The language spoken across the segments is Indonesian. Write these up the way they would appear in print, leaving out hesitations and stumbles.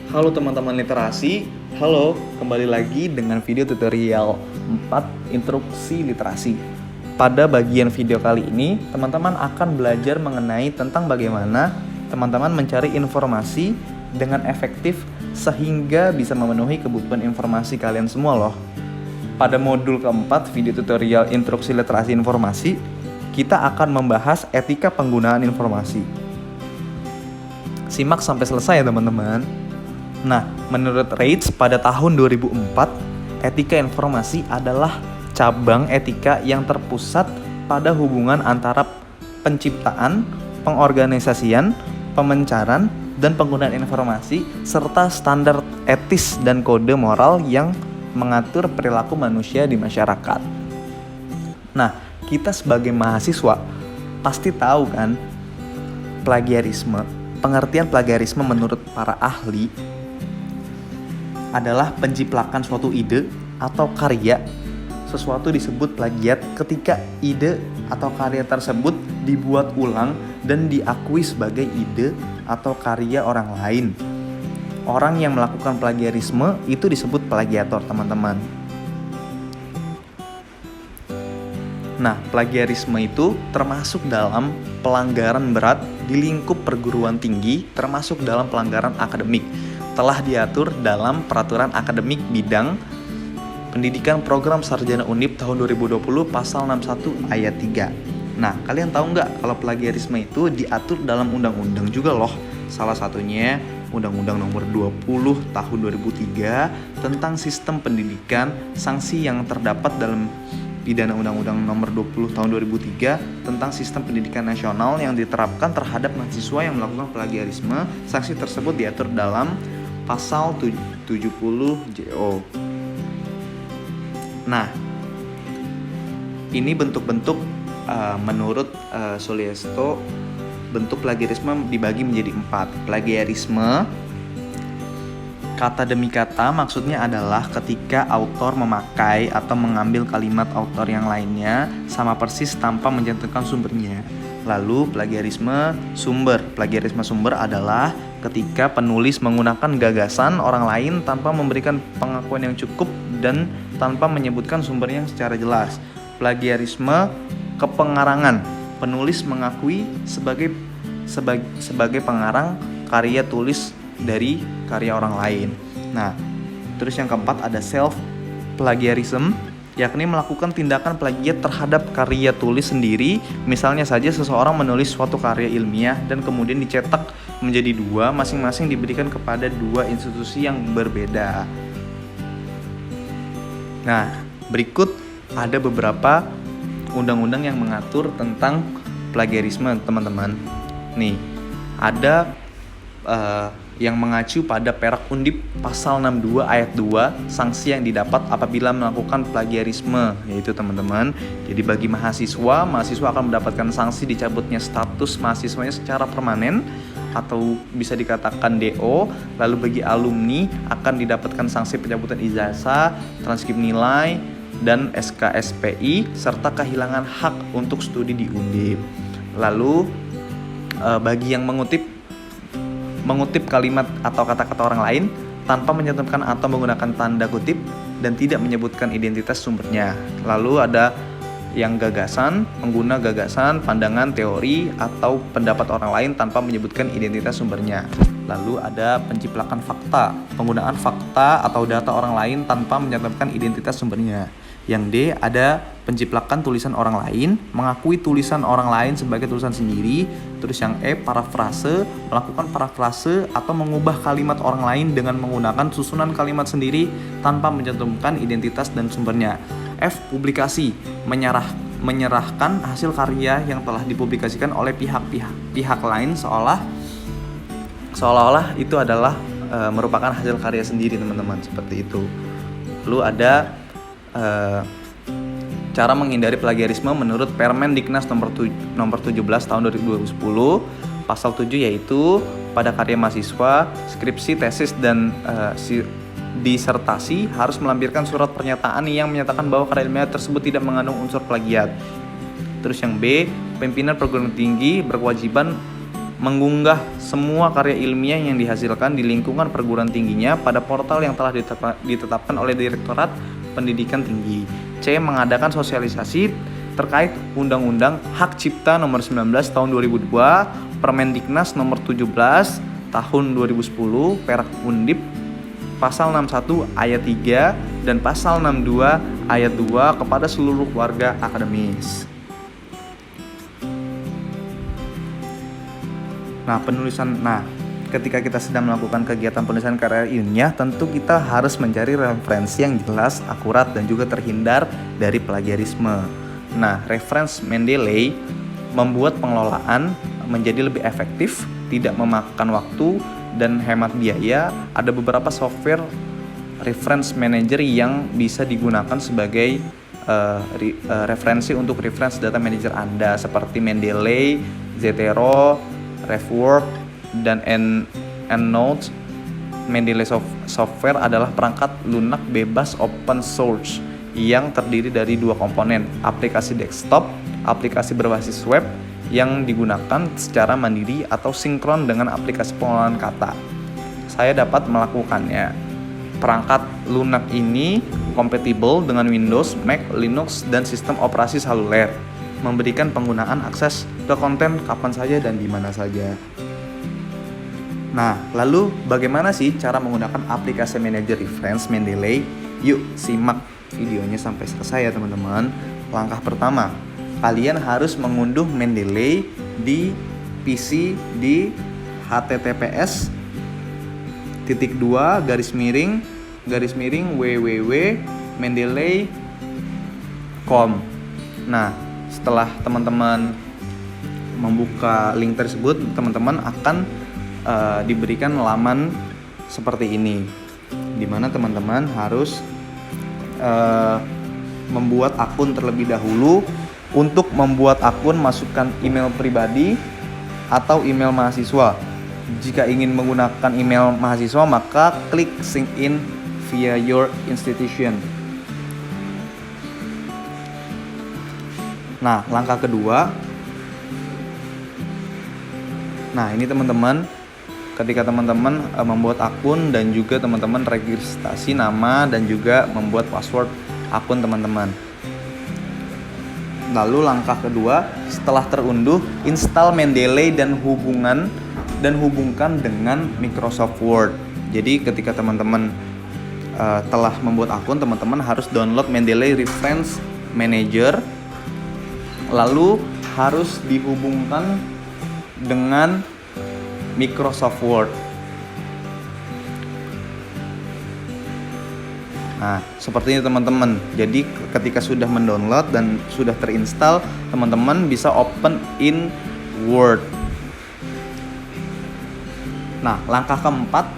Halo teman-teman literasi, halo, kembali lagi dengan video tutorial 4 instruksi literasi. Pada bagian video kali ini, teman-teman akan belajar mengenai tentang bagaimana teman-teman mencari informasi dengan efektif sehingga bisa memenuhi kebutuhan informasi kalian semua loh. Pada modul keempat video tutorial instruksi literasi informasi, kita akan membahas etika penggunaan informasi. Simak sampai selesai ya teman-teman. Nah, menurut Reitz pada tahun 2004, etika informasi adalah cabang etika yang terpusat pada hubungan antara penciptaan, pengorganisasian, pemencaran, dan penggunaan informasi, serta standar etis dan kode moral yang mengatur perilaku manusia di masyarakat. Nah, kita sebagai mahasiswa pasti tahu kan plagiarisme. Pengertian plagiarisme menurut para ahli adalah penjiplakan suatu ide atau karya. Sesuatu disebut plagiat ketika ide atau karya tersebut dibuat ulang dan diakui sebagai ide atau karya orang lain. Orang yang melakukan plagiarisme itu disebut plagiator, teman-teman. Nah, plagiarisme itu termasuk dalam pelanggaran berat di lingkup perguruan tinggi, termasuk dalam pelanggaran akademik. Telah diatur dalam Peraturan Akademik Bidang Pendidikan Program Sarjana Undip tahun 2020 pasal 61 ayat 3. Nah, kalian tahu nggak kalau plagiarisme itu diatur dalam undang-undang juga loh. Salah satunya Undang-Undang Nomor 20 tahun 2003 tentang Sistem Pendidikan, sanksi yang terdapat dalam pidana Undang-Undang Nomor 20 tahun 2003 tentang Sistem Pendidikan Nasional yang diterapkan terhadap mahasiswa yang melakukan plagiarisme. Sanksi tersebut diatur dalam pasal 70 JO. Nah, ini bentuk-bentuk menurut Suliesto, bentuk plagiarisme dibagi menjadi 4. Plagiarisme kata demi kata maksudnya adalah ketika autor memakai atau mengambil kalimat autor yang lainnya sama persis tanpa mencantumkan sumbernya. Lalu plagiarisme sumber. Plagiarisme sumber adalah ketika penulis menggunakan gagasan orang lain tanpa memberikan pengakuan yang cukup dan tanpa menyebutkan sumbernya secara jelas. Plagiarisme kepengarangan. Penulis mengakui sebagai pengarang karya tulis dari karya orang lain. Nah, terus yang keempat ada self plagiarism, yakni melakukan tindakan plagiat terhadap karya tulis sendiri. Misalnya saja seseorang menulis suatu karya ilmiah dan kemudian dicetak menjadi 2, masing-masing diberikan kepada 2 institusi yang berbeda. Nah, berikut ada beberapa undang-undang yang mengatur tentang plagiarisme, teman-teman. Nih, ada yang mengacu pada Perak Undip pasal 62 ayat 2, sanksi yang didapat apabila melakukan plagiarisme, yaitu teman-teman. Jadi bagi mahasiswa akan mendapatkan sanksi dicabutnya status mahasiswanya secara permanen atau bisa dikatakan DO. Lalu bagi alumni akan didapatkan sanksi pencabutan ijazah, transkrip nilai, dan SKSPI serta kehilangan hak untuk studi di Undip. Lalu bagi yang mengutip kalimat atau kata-kata orang lain tanpa mencantumkan atau menggunakan tanda kutip dan tidak menyebutkan identitas sumbernya. Lalu ada yang gagasan, pengguna gagasan, pandangan, teori, atau pendapat orang lain tanpa menyebutkan identitas sumbernya. Lalu ada penciplakan fakta, penggunaan fakta atau data orang lain tanpa mencantumkan identitas sumbernya. Yang D ada penciplakan tulisan orang lain, mengakui tulisan orang lain sebagai tulisan sendiri. Terus yang E parafrase, melakukan parafrase atau mengubah kalimat orang lain dengan menggunakan susunan kalimat sendiri tanpa mencantumkan identitas dan sumbernya. F publikasi, menyerahkan hasil karya yang telah dipublikasikan oleh pihak lain seolah-olah itu adalah merupakan hasil karya sendiri, teman-teman, seperti itu. Lalu ada cara menghindari plagiarisme menurut Permendiknas nomor 17 tahun 2010 pasal 7, yaitu pada karya mahasiswa, skripsi, tesis, dan disertasi harus melampirkan surat pernyataan yang menyatakan bahwa karya ilmiah tersebut tidak mengandung unsur plagiat. Terus yang B, pimpinan perguruan tinggi berkewajiban mengunggah semua karya ilmiah yang dihasilkan di lingkungan perguruan tingginya pada portal yang telah ditetapkan oleh Direktorat Pendidikan Tinggi. C. Mengadakan sosialisasi terkait Undang-Undang Hak Cipta Nomor 19 Tahun 2002, Permendiknas Nomor 17 Tahun 2010, Perak Undip Pasal 61 Ayat 3 dan Pasal 62 Ayat 2 kepada seluruh warga akademis. Ketika kita sedang melakukan kegiatan penulisan karya ilmiah, tentu kita harus mencari referensi yang jelas, akurat, dan juga terhindar dari plagiarisme. Reference Mendeley membuat pengelolaan menjadi lebih efektif, tidak memakan waktu, dan hemat biaya. Ada beberapa software reference manager yang bisa digunakan sebagai referensi untuk reference data manager Anda, seperti Mendeley, Zotero, RefWork, dan EndNote. Mendeley software adalah perangkat lunak bebas open source yang terdiri dari dua komponen, aplikasi desktop, aplikasi berbasis web yang digunakan secara mandiri atau sinkron dengan aplikasi pengolahan kata. Saya dapat melakukannya. Perangkat lunak ini kompatibel dengan Windows, Mac, Linux, dan sistem operasi seluler, memberikan penggunaan akses ke konten kapan saja dan di mana saja. Lalu bagaimana sih cara menggunakan aplikasi manager reference Mendeley? Yuk simak videonya sampai selesai ya teman-teman. Langkah pertama, kalian harus mengunduh Mendeley di PC di https://www.mendeley.com. Setelah teman-teman membuka link tersebut, teman-teman akan diberikan laman seperti ini, di mana teman-teman harus membuat akun terlebih dahulu. Untuk membuat akun, masukkan email pribadi atau email mahasiswa. Jika ingin menggunakan email mahasiswa, maka klik sign in via your institution. Langkah kedua. Ini teman-teman, ketika teman-teman membuat akun dan juga teman-teman registrasi nama dan juga membuat password akun teman-teman. Lalu langkah kedua, setelah terunduh, install Mendeley dan hubungkan dengan Microsoft Word. Jadi ketika teman-teman telah membuat akun, teman-teman harus download Mendeley Reference Manager, lalu harus dihubungkan dengan Microsoft Word. Seperti ini teman-teman. Jadi ketika sudah mendownload dan sudah terinstall, teman-teman bisa open in Word. Langkah keempat,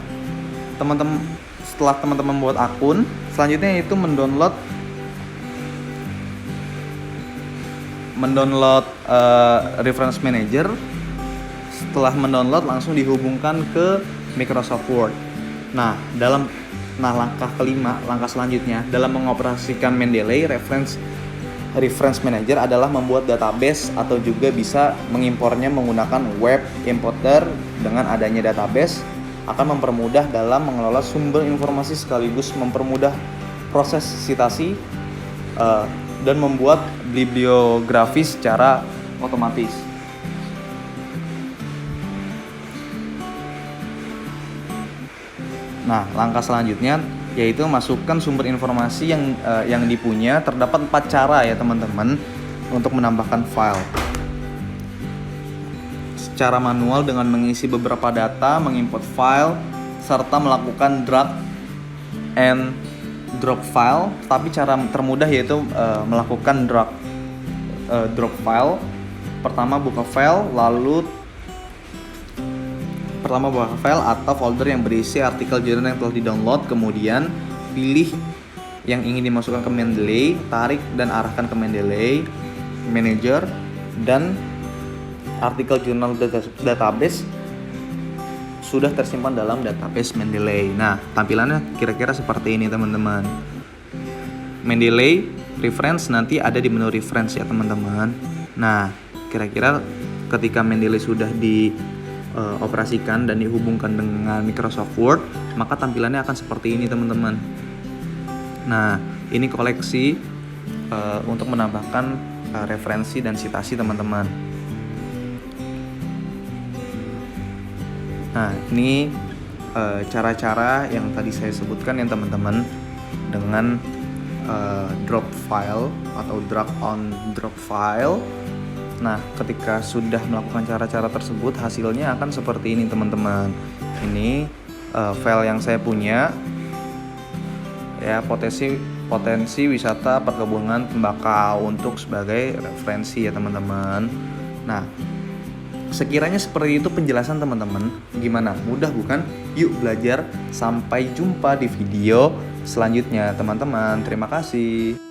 setelah teman-teman membuat akun, selanjutnya yaitu mendownload Reference Manager. Setelah mendownload, langsung dihubungkan ke Microsoft Word. Langkah kelima, langkah selanjutnya dalam mengoperasikan Mendeley Reference Manager adalah membuat database atau juga bisa mengimpornya menggunakan web importer. Dengan adanya database akan mempermudah dalam mengelola sumber informasi sekaligus mempermudah proses citasi dan membuat bibliografi secara otomatis. Langkah selanjutnya yaitu masukkan sumber informasi yang dipunya. Terdapat 4 cara ya teman-teman untuk menambahkan file. Secara manual dengan mengisi beberapa data, mengimport file, serta melakukan drag and drop file. Tapi cara termudah yaitu melakukan drop file. Pertama buka file atau folder yang berisi artikel jurnal yang telah di-download, kemudian pilih yang ingin dimasukkan ke Mendeley, tarik dan arahkan ke Mendeley Manager, dan artikel jurnal database sudah tersimpan dalam database Mendeley. Tampilannya kira-kira seperti ini teman-teman. Mendeley reference nanti ada di menu reference ya teman-teman. Kira-kira ketika Mendeley sudah operasikan dan dihubungkan dengan Microsoft Word, maka tampilannya akan seperti ini teman-teman. Nah, ini koleksi untuk menambahkan referensi dan citasi teman-teman. Nah, ini cara-cara yang tadi saya sebutkan ya teman-teman, dengan drop file atau drag on drop file. Nah, ketika sudah melakukan cara-cara tersebut, hasilnya akan seperti ini teman-teman. Ini file yang saya punya ya, potensi wisata perkebunan tembakau untuk sebagai referensi ya teman-teman. Nah, sekiranya seperti itu penjelasan teman-teman. Gimana? Mudah bukan? Yuk belajar. Sampai jumpa di video selanjutnya teman-teman. Terima kasih.